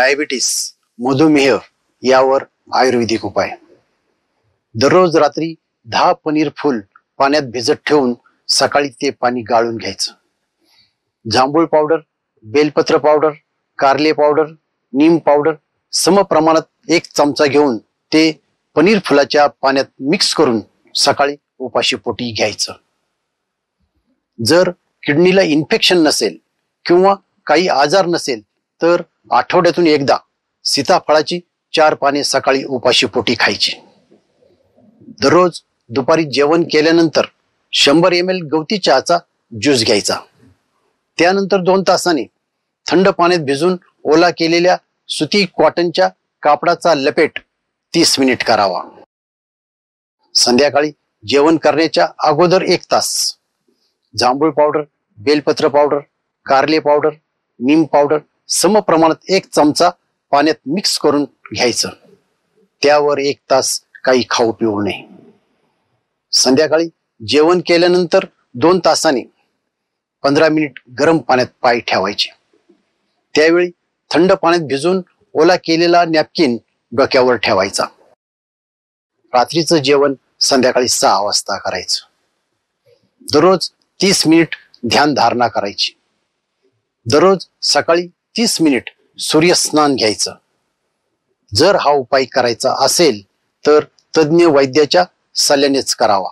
Diabetes, मधुमेह यावर आयुर्वेदिक उपाय। दररोज रात्री 10 पनीर फूल पाण्यात भिजत ठेवून सकाळी ते पाणी गाळून घ्यायचं। जांभूळ पावडर, बेलपत्र पावडर, कारले पावडर, नीम पावडर सम प्रमाणात 1 चमचा घेऊन ते पनीर फुलाच्या पाण्यात मिक्स करून सकाळी उपाशी पोटी घ्यायचं। जर किडनीला इन्फेक्शन नसेल किंवा काही आजार नसेल तर आठवड्यातून एकदा सीताफळाची 4 पाने सकाळी उपाशी पोटी खायची। दररोज दुपारी जेवण केल्यानंतर 100 ml गवती चहाचा ज्यूस घ्यायचा। त्यानंतर 2 तासांनी थंड पाण्यात भिजून ओला केलेल्या सुती कॉटनच्या कापडाचा लपेट 30 मिनिट करावा। संध्याकाळी जेवण करण्याच्या अगोदर 1 तास जांभूळ पावडर, बेलपत्र पावडर, कारले पावडर, नीम पावडर सम प्रमाणात 1 चमचा पाण्यात मिक्स करून घ्यायचं। त्यावर 1 तास काही खाऊ पिऊ नये। संध्याकाळी जेवण केल्यानंतर 2 तासांनी 15 मिनिट गरम पाण्यात पाय ठेवायचे। त्यावेळी थंड पाण्यात भिजून ओला केलेला नॅपकिन डोक्यावर ठेवायचा। रात्रीचं जेवण संध्याकाळी 6 वाजता करायचं। दररोज 30 मिनिट ध्यान धारणा करायची। दररोज सकाळी 30 मिनिट सूर्यस्नान घ्यायचं। जर हा उपाय करायचा असेल तर तज्ञ वैद्याच्या सल्ल्यानेच करावा।